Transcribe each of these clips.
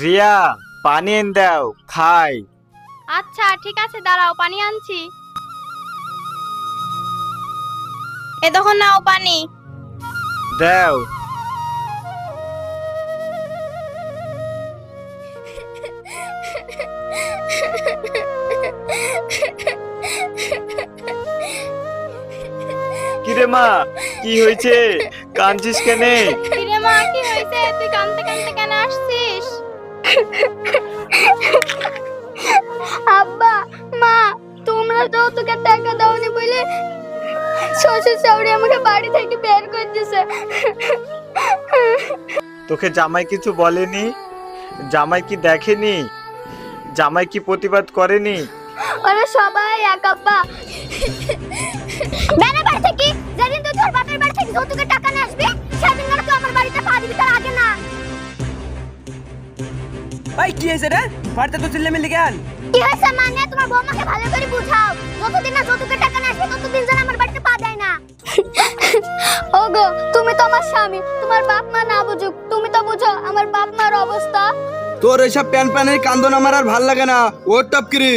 রিয়া, পানি এনে দাও, খাই। আচ্ছা ঠিক আছে, দাঁড়াও পানি আনছি। এ দেখো নাও পানি। দাও। কিরে মা, কি হয়েছে? কাঁদছিস কেনে? কিরে মা, কি হয়েছে? তুই কাঁদতে কাঁদতে কেন আসছিস? আব্বা, মা, তোমরা যৌতুকের টাকা দাওনি বলে শ্বশুর শাশুড়ি আমাকে বাড়ি থেকে বের করে দিয়েছে। তোকে জামাই কিছু বলেনি? জামাই কি দেখেনি? জামাই কি প্রতিবাদ করেনি? ওরা সবাই এক আব্বা। বেনা বাড়ি থেকে যেদিন তুই তোর বাপের বাড়ি থেকে যৌতুকের টাকা নিয়ে আসবি, সেদিন না তুই আমার বাড়িতে পা দিবি, তার আগে না। ভাই কি হয়েছে রে? বাড়িতে তো চিল্লামিল্লি কেন? কি হয়েছে মানে? তোমার বৌমাকে ভালো করে বুঝাও, যতদিন না যৌতুকের টাকা নিয়ে আসবে ততদিন যেন আমার বাড়িতে পা দেয় না। ওগো, তুমি তো আমার স্বামী, তোমার বাপ মা না বুঝুক, তুমি তো বুঝো আমার বাপ মার অবস্থা। তোর এইসব প্যান প্যানের কান্দন আমার আর ভাল লাগে না। ওর টপকিরি,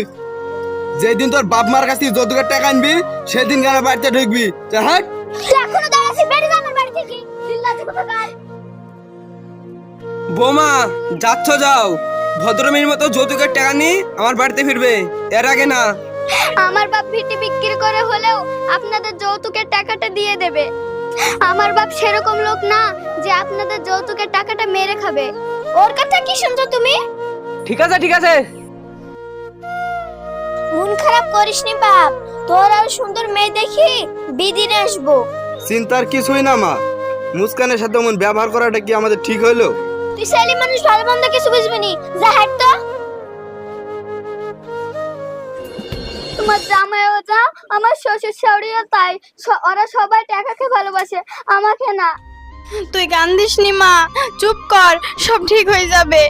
যেদিন তোর বাপ মার কাছ থেকে যৌতুকের টাকা আনবি সেদিন কেন বাড়িতে ঢুকবি? হাট! তুই এখনো দাঁড়াচ্ছিস? বেরিয়ে যা আমার বাড়ি থেকে, চিল্লাচ্ছিস কোথাকার। বোমা, যাচ্ছ যাও, ভদ্রমের মতো যৌতুকের টাকা নিয়ে আমার বাড়িতে ফিরবে, এর আগে না। আমার বাপ ভিটি বিক্রি করে হলেও আপনাদের যৌতুকের টাকাটা দিয়ে দেবে। আমার বাপ সেরকম লোক না যে আপনাদের যৌতুকের টাকাটা মেরে খাবে। ওর কথা কি শুনছো তুমি? ঠিক আছে ঠিক আছে। মন খারাপ করিসনি বাপ, তোর আর সুন্দর মেয়ে দেখি বিদিনে আসবো। চিন্তার কিছুই না মা, মুস্কানের সাথে এমন ব্যবহার করাটা কি আমাদের ঠিক হইলো? তুই ছেলে মানুষ, ভালো মন্দ কিছু বুঝবি নি, যা হাট তো। তোমার জামাইও যা, আমার শ্বশুর শাশুড়িও তাই, ওরা সবাই টাকাকে ভালোবাসে, আমাকে না। তুই কান্দিস নি মা, চুপ কর, সব ঠিক হয়ে যাবে।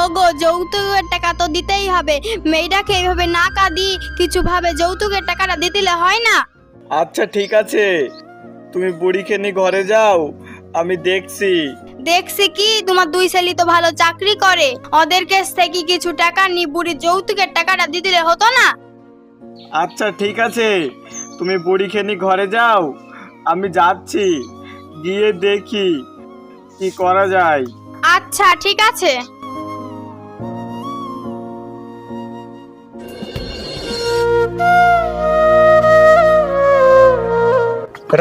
ওগো, যৌতুকের টাকা তো দিতেই হবে। মেয়েটাকে এইভাবে না কাঁদি কিছু ভাবে যৌতুকের টাকাটা দিতে হয় না? আচ্ছা ঠিক আছে, তুমি বুড়িকে নিয়ে ঘরে যাও, আমি দেখছি। দেখছি কি, তোমার দুই ছেলে তো ভালো চাকরি করে, ওদের কাছ থেকে কিছু টাকা নি বুড়ির যৌতুকের টাকাটা দিতে হতো না? আচ্ছা ঠিক আছে, তুমি বুড়িকে নিয়ে ঘরে যাও, আমি যাচ্ছি, গিয়ে দেখি কি করা যায়। আচ্ছা ঠিক আছে।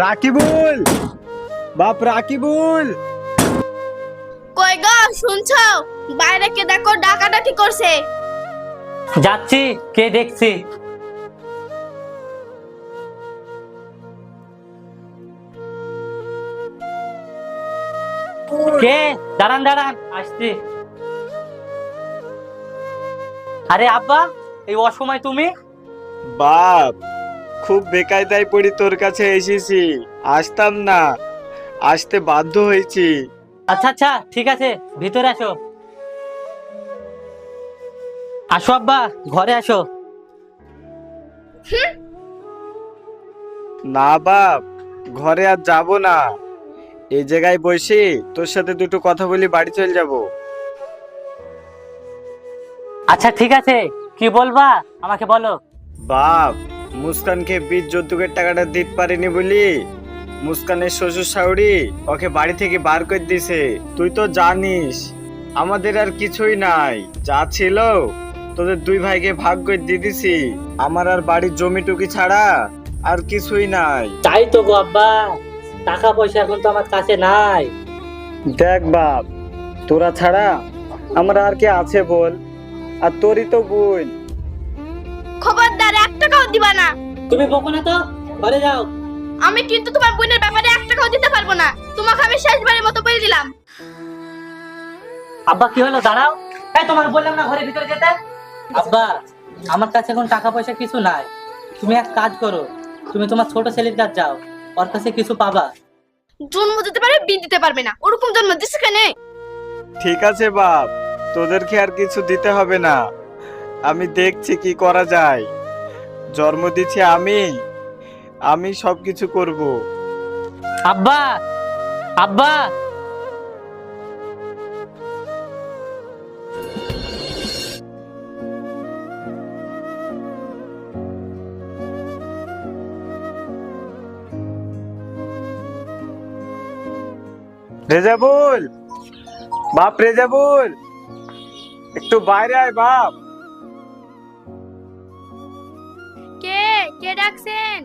রাকিবুল, বাপ রাকিবুল। কই গো, শুনছো? বাইরে কে দেখো ডাকাডাকি করছে। যাচ্ছি, কে দেখছি। কে? দাঁড়ান দাঁড়ান, আসছি। আরে আব্বা, এই অসময় তুমি? বাপ, খুব বেকায়দায় পড়ি তোর কাছে এসেছি, আসতাম না, আসতে বাধ্য হয়েছি। আচ্ছা আচ্ছা ঠিক আছে, ভিতরে আসো। আসো আব্বা, ঘরে আসো। না বাপ, ঘরে আর যাব না, এই জায়গায় বসে তোর সাথে দুটো কথা বলি বাড়ি চলে যাব। আচ্ছা ঠিক আছে, কি বলবা আমাকে বলো। বাপ, মুস্কানকে বীজ যৌতুকের টাকাটা দিতে পারেনি বলি মুস্কানের শ্বশুর শাশুড়ি ওকে বাড়ি থেকে বার করে দিছে। তুই তো জানিস আমাদের আর কিছুই নাই, যা ছিল তোদের দুই ভাইকে ভাগ করে দিয়ে দিছি, আমার আর বাড়ির জমিটুকি ছাড়া আর কিছুই নাই। তাই তো গো আব্বা, টাকা পয়সা এখন তো আমার কাছে নাই। দেখ বাপ, তোরা ছাড়া আমার আর কে আছে বল, আর তোরই তো বোন। খবরদার, 1 টাকাও দিবা না। তুমি বকো না তো, ঘরে যাও। আমি কিন্তু তোমার বোনের ব্যাপারে 1 টাকাও দিতে পারবো না, তোমাকে আমি শেষবারের মতো বলে দিলাম। আব্বা কি হলো, দাঁড়াও। এই তোমার বললাম না ঘরে ভিতরে যেতে। আব্বা, আমার কাছে এখন টাকা পয়সা কিছু নাই, তুমি এক কাজ করো, তুমি তোমার ছোট ছেলের কাছে যাও, ওর কাছে কিছু পাবা। জন্ম দিতে পারে, বিয়ে দিতে পারবে না, ওরকম জন্ম দিচ্ছে কেন? ঠিক আছে বাপ, তোদেরকে আর কিছু দিতে হবে না, আমি দেখছি কি করা যায়। জন্ম দিচ্ছি আমি, আমি সবকিছু করব। আব্বা, আব্বা। রেজাবুল, বাপ রেজাবুল, একটু বাইরে আয় বাপ। কে কে ডাকছেন?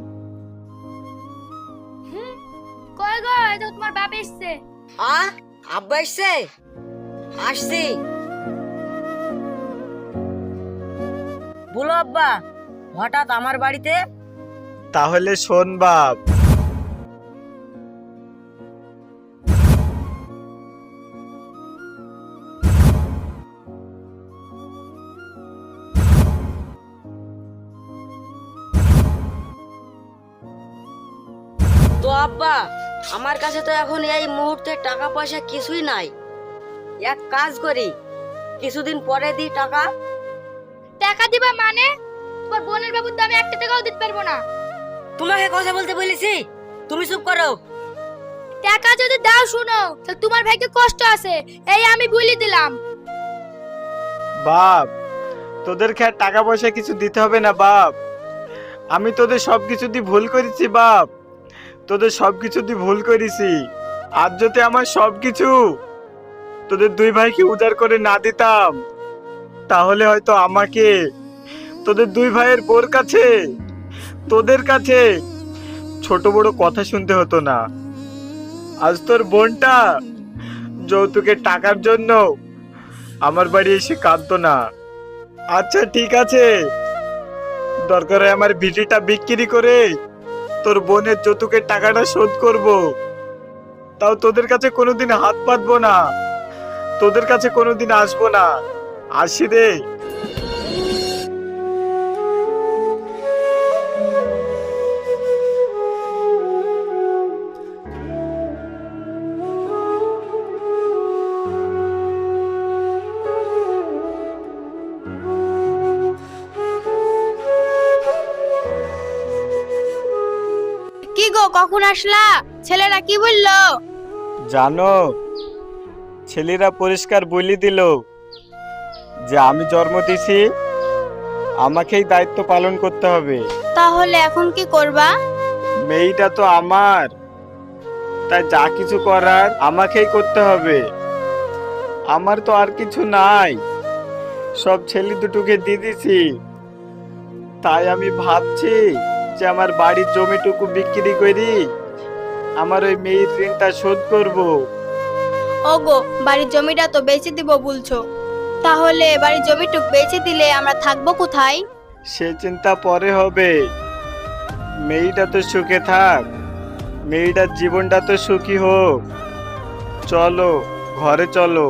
কই গো, এই তো তোমার বাপ এসছে। আব্বা এসছে? আসছি। বলো আব্বা, হঠাৎ আমার বাড়িতে? তাহলে শোন বাপ, তো আব্বা, আমার কাছে তো এখন এই মুহূর্তে টাকা পয়সা কিছুই নাই। এক কাজ করি, কিছুদিন পরে দিই টাকা। টাকা দিবা মানে? তোমার বোনের বাবুর দামে 1 টাকাও দিতে পারবো না। তোমাকে কথা বলতে বলেছি, তুমি চুপ করো। টাকা যদি দাও শুনো, তাহলে তোমার ভাইকে কষ্ট আছে, এই আমি বলে দিলাম। বাপ তোদেরকে আর টাকা পয়সা কিছু দিতে হবে না বাপ। আমি তোদের সবকিছু দিয়ে ভুল করেছি বাপ, তোদের সবকিছু দিয়ে ভুল করেছি। আজ যদি আমার সবকিছু তোদের দুই ভাইকে উজাড় করে না দিতাম, তাহলে হয়তো আমাকে তোদের দুই ভাইয়ের বোর কাছে, তোদের কাছে ছোট বড় কথা শুনতে হতো না। আজ তোর বোনটা যৌতুকের টাকার জন্য আমার বাড়ি এসে কাঁদতো না। আচ্ছা ঠিক আছে, দরকার হয় আমার ভিটিটা বিক্রি করে তোর বোনের যৌতুকের টাকাটা শোধ করব, তাও তোদের কাছে কোনোদিন হাত পাতবো না, তোদের কাছে কোনোদিন আসবো না। আসি রে। কি গো, কখন আসলা? ছেলেরা কি বললো? জানো, ছেলেরা পরিষ্কার বলে দিল যে আমি জন্ম দিছি, আমাকেই দায়িত্ব পালন করতে হবে। তাহলে এখন কি করবা? মেয়েটা তো আমার, তাই যা কিছু করার আমাকেই করতে হবে। আমার তো আর কিছু নাই, সব ছেলে দুটোকে দিয়ে দিছি। তাই আমি ভাবছি যে আমার বাড়ির জমিটুকু বিক্রি করি আমার ওই মেয়ের ঋণটা শোধ করব। ওগো, বাড়ির জমিটা তো বেচে দিব বলছো, তাহলে বাড়ির জমিটুক বেচে দিলে আমরা থাকবো কোথায়? সে চিন্তা পরে হবে, মেয়েটা তো সুখে থাক, মেয়েটার জীবনটা তো সুখী হোক। চলো ঘরে চলো।